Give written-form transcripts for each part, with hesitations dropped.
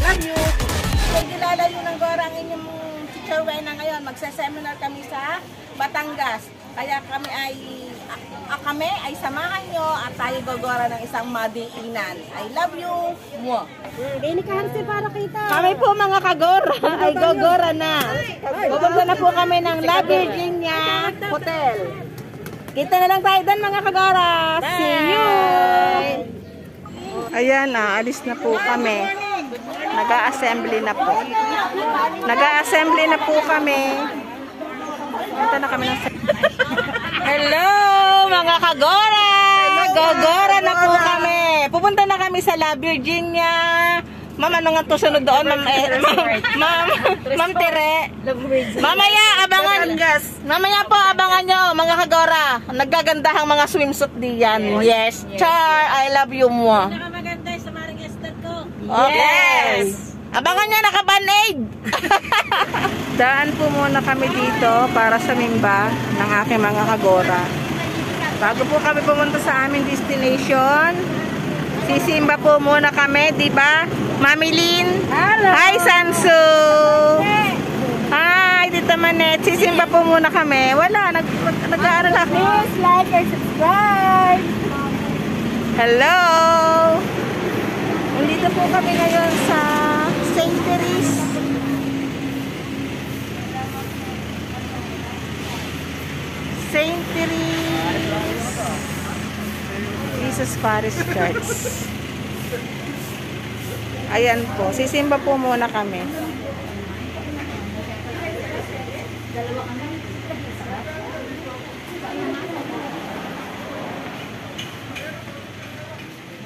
love you. Kung kilala nyo ng Gora ang inyong Teacher Wena ngayon, magsa-seminar kami sa Batangas. Kaya kami ay samahan nyo at tayo gogora ng isang madiinan. I love you. Mwah. Gini ka harsi para kita. Kami po mga kagora ay gogora na. Pupunta na po kami ng La Virginia Hotel. Kita na lang tayo doon mga kagora. See you! Ayan na, alis na po kami. Nag-a-assembly na po. Nag-a-assembly na po kami. Punta na kami ng... Hello mga kagora! Gogora na po kami. Pupunta na kami sa La Virginia. Ma'am, ano nga to sunod doon? Ma'am Tere. Mamaya po abangan nyo mga kagora. Naggagandahang mga swimsuit diyan. Yes. Char, I love you mo. Nakamaganda sa maring estat ko. Yes. Abangan nyo, naka-band-aid. Daan po muna kami dito para sa mimba ng aking mga kagora. Bago po kami pumunta sa aming destination, sisimba po muna kami, di ba? Mami Lynn. Hello. Hi, Sansu. Hi, Tita Manet. Sisimba po muna kami. Wala, nag-aaral ako. Please like and subscribe. Hello. Nandito po kami ngayon sa St. Therese. St. Therese Jesus Parish Church. Ayan po, sisimba po muna kami.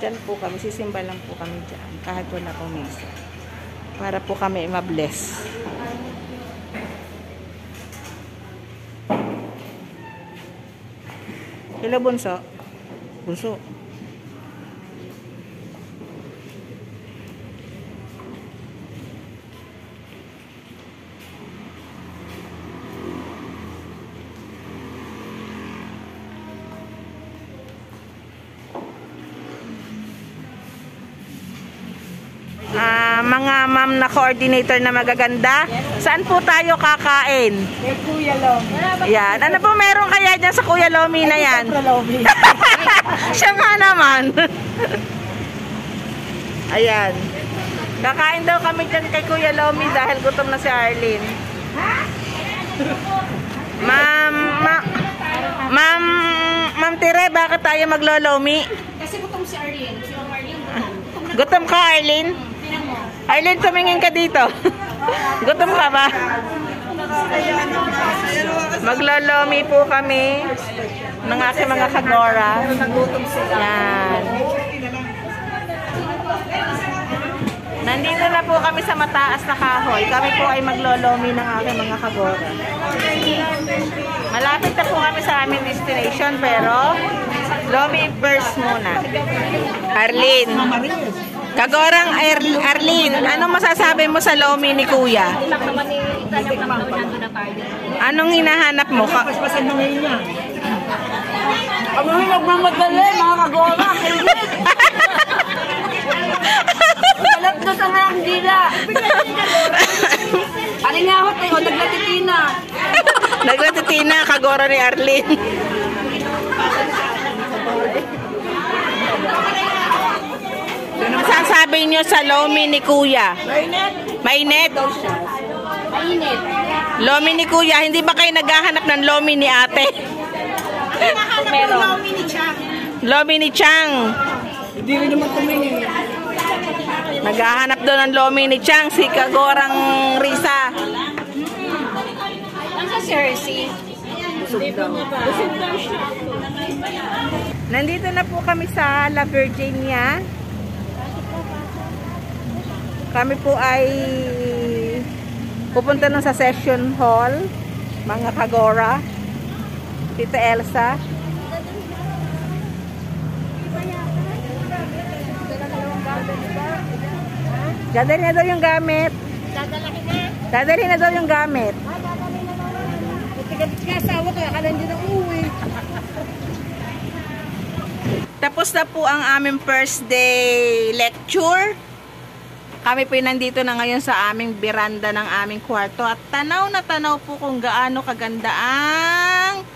Diyan po kami, sisimba lang po kami dyan kahit wala pong misa para po kami ma-bless. Hello, Bunso. Bunso. Mga ma'am na coordinator na magaganda, saan po tayo kakain? Kay Kuya Lomi. Yan. Ano po meron kaya dyan sa Kuya Lomi na yan? Lomi. Siya nga naman. Ayan. Kakain daw kami dyan kay Kuya Lomi dahil gutom na si Arlene. Ma'am Tire, bakit tayo maglolomi? Kasi gutom si Arlene. Si Arlene. Gutom ka, Arlene? Arlene, tumingin ka dito. Gutom ka ba? Maglolomi po kami ng aking mga kagora. Yan. Nandito na po kami sa mataas na kahoy. Kami po ay maglolomi ng aking mga kagora. Malapit na po kami sa aming destination pero lomi first muna. Arlene. Kagorang Arlene, ano masasabi mo sa lomi ni Kuya? Anong hinahanap mo? Paspasan mo ngayon niya. Ang mga nagmamadali, mga kagora. Malap na sa nga ang dila. Aling nga ako tayo, naglatitina. Naglatitina, kagora ni Arlene. Ano masasabi nyo sa lomi ni Kuya? Mainit. Mainit? Mainit. Lomi ni Kuya, hindi ba kayo naghahanap ng lomi ni ate? Meron. Lomi ni Chang. Lomi ni Chang. Hindi rin naman tumingin. Naghahanap doon ng lomi ni Chang, si Kagorang Risa. Ang sa Cersei. Busog daw. Busog daw siya. Nandito na po kami sa La Virginia. Kami po ay pupunta na sa session hall, mga kagora. Tita Elsa. Dadalhin na daw yung gamit. Dadalhin na daw yung gamit. Kasawa ko, akala hindi na uwi. Tapos na po ang aming first day lecture. Kami po nandito na ngayon sa aming veranda ng aming kwarto at tanaw na tanaw po kung gaano kaganda ang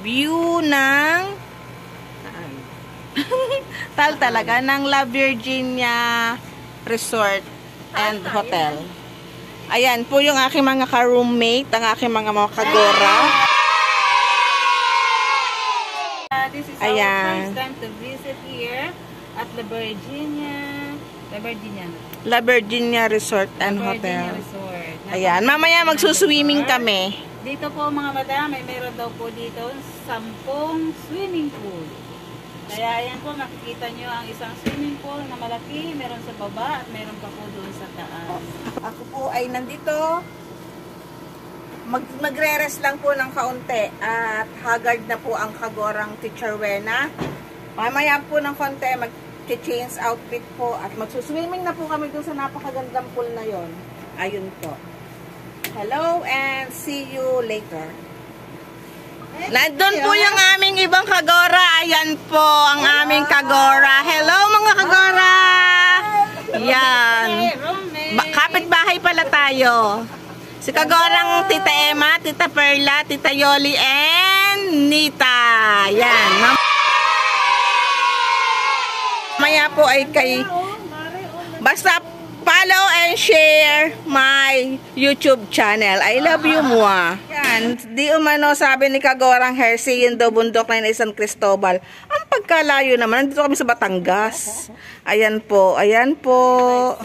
view ng talaga ng La Virginia Resort and Hotel. Ayan po yung aking mga ka-roommate, ang aking mga kagora. This is Ayan. our first time to visit here at La Virginia Resort and La Hotel. Virginia Resort. Ayan, mamaya magsuswimming kami. Dito po mga madam, may meron daw po dito 10 swimming pool. Kaya ayan po, makikita nyo ang isang swimming pool na malaki, meron sa baba at meron pa po doon sa taas. Ako po ay nandito. Magre-rest lang po ng kaunti at haggard na po ang kagorang Teacher Wena. Mamaya po ng konti, mag-change outfit po at magsuswimming na po kami doon sa napakagandang pool na yon. Ayun po. Hello and see you later. Nandun po yung aming ibang kagora. Ayan po ang aming kagora. Hello mga kagora! Yan. Kapit-bahay pala tayo. Si kagorang Tita Emma, Tita Perla, Tita Yoli, and Nita. Yan. Mamaya po ay kay... Basta follow and share my YouTube channel. I love you, mua. Yan. Di umano sabi ni kagorang Hershey, yun daw bundok na yun San Cristobal. Ang pagkalayo naman, nandito kami sa Batangas. Ayan po, ayan po.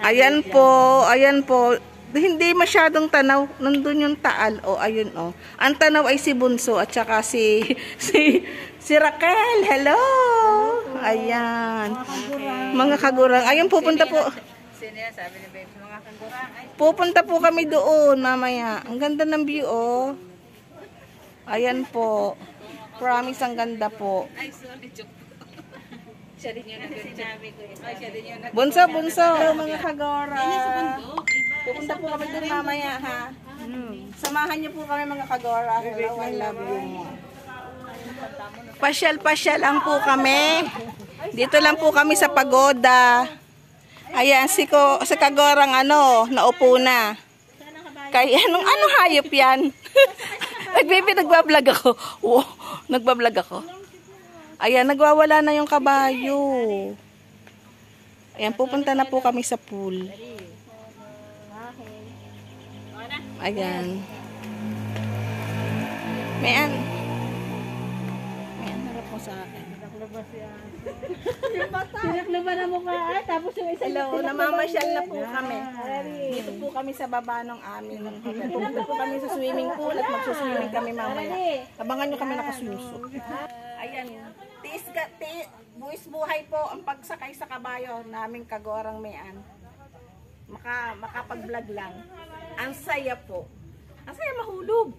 Ayan po, ayan po. Hindi masyadong tanaw. Nandun yung Taal. O, ayun o. Ang tanaw ay si Bunso at saka si Raquel. Hello! Ayan. Mga kagurang. Ayun, pupunta po. Sino yan? Sabi ni Babe, mga kagurang. Pupunta po kami doon mamaya. Ang ganda ng view, oh. Ayan po. Promise, ang ganda po. Ay, sorry, joke po. Siya din yun ang sinabi ko. Ay, siya din yun ang Bunso, mga kagora. Pupunta po kami doon mamaya, ha? Samahan niyo po kami, mga kagora. Hello, I love you. Pasyal-pasyal lang po kami. Dito lang po kami sa pagoda. Ayan, si kagorang naupo na. Kaya, anong hayop yan? Nagbablog ako. Wow, nagbablog ako. Ayan, nagwawala na yung kabayo. Ayan, pupunta na po kami sa pool. Ayan. May harap mo sa akin. Sinaklaban na mukha tapos yung isa. Hello, namamasyal na po kami. Dito po kami sa baba ng aming hotel. Pupunta po kami sa swimming pool at magsuswimming kami mamaya. Abangan nyo kami nakaswimsuit. Ayan. Buwis buhay po ang pagsakay sa kabayo naming kagorang mayan. Makapag-vlog lang. Ang saya po. Ang saya mahulog.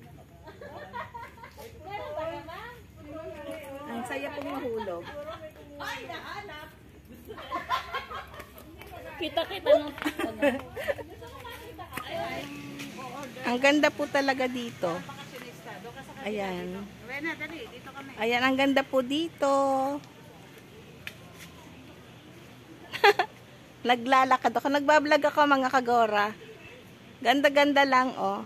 Ang saya pong mahulog. Kita-kita no. Ang ganda po talaga dito. Ayan. Ayan, ang ganda po dito. Naglalakad ako. Nagbablog ako, mga kagora. Ganda-ganda lang, oh.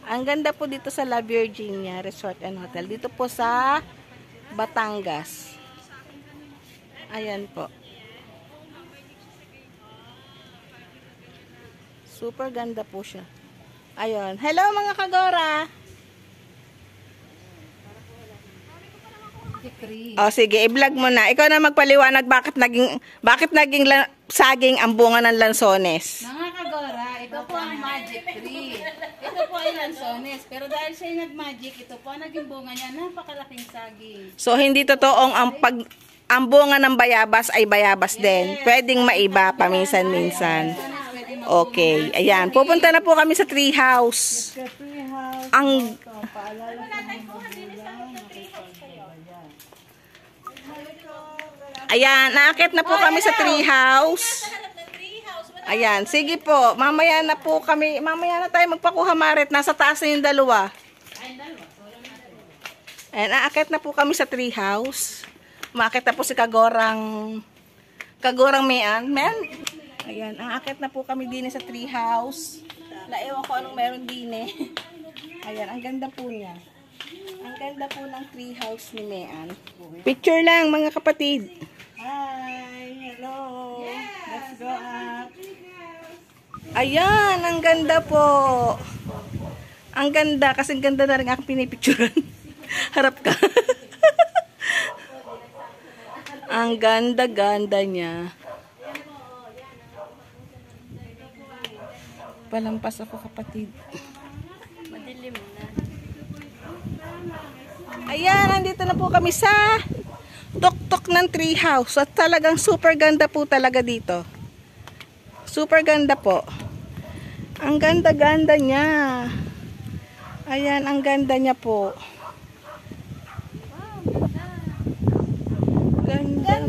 Ang ganda po dito sa La Virginia Resort and Hotel. Dito po sa Batangas. Ayan po. Super ganda po siya. Ayun. Hello, mga kagora! Oh, sige, i-vlog mo na. Ikaw na magpaliwanag bakit naging saging ang bunga ng lansones. Mga kagora, ito po ang magic tree. Ito po ay lansones. Pero dahil siya nag-magic, ito po ang naging bunga niya. Napakalaking saging. So, hindi totoong ang bunga ng bayabas ay bayabas din. Pwedeng maiba paminsan-minsan. Okay, ayan. Pupunta na po kami sa tree house. Ang Ayan, naakit na po kami sa tree house. Ayan, sige po. Mamaya na po kami. Mamaya na tayo magpakuha, Marit. Nasa taas na yung dalawa. Ayan, naakit na po kami sa tree house. Maakit na po si kagorang Kagorang Mayan. Ayan, aakit na po kami din sa tree house. Ewan ko anong meron din eh. Ayan, ang ganda po niya. Ang ganda po ng tree house ni Mayan. Picture lang mga kapatid. Hi! Hello! Let's go up! Ayan, ang ganda po. Ang ganda, kasi ang ganda na rin aking pinipicturean. Harap ka. Ang ganda-ganda niya. Palampas ako kapatid. Madilim na. Ayan, nandito na po kami sa tuktok ng tree house. At talagang super ganda po talaga dito. Super ganda po. Ang ganda-ganda niya. Ayan, ang ganda niya po. Ganda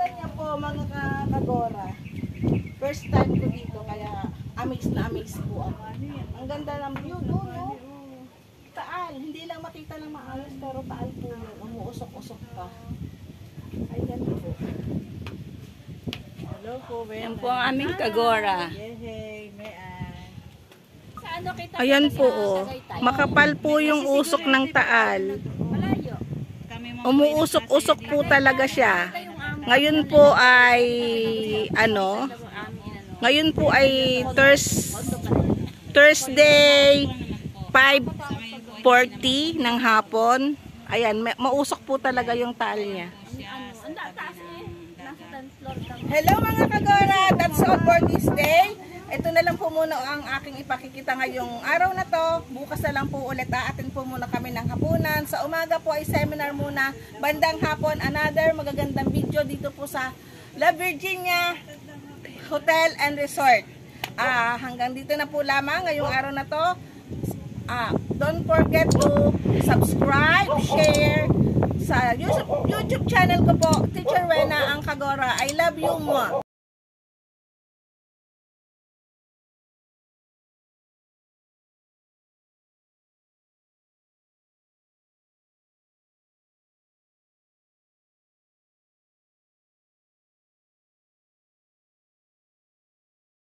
niya po mga kagora. First time ko dito kaya amaze na amaze po ako. Ang ganda ng view doon, no? Taal, hindi lang makita ng maayos pero taal po, umuusok-usok pa. Ayan po. Hello po, Yan po ang aming kagora. Yehey, Mayan. Ayan po, oh. Makapal po yung usok ng taal. Umuusok-usok po talaga siya. Ngayon po ay ngayon po ay Thursday 5:40 ng hapon. Ayan, mausok po talaga yung taal niya. Hello mga kagora, that's all for this day. Ito na lang po muna ang aking ipakikita ngayong araw na to. Bukas na lang po ulit aatin po muna kami ng hapunan. Sa umaga po ay seminar muna. Bandang hapon, another magagandang video dito po sa La Virginia Hotel and Resort. Hanggang dito na po lamang ngayong araw na to. Don't forget to subscribe, share sa YouTube channel ko po, Teacher Wena ang Kagora. I love you mo.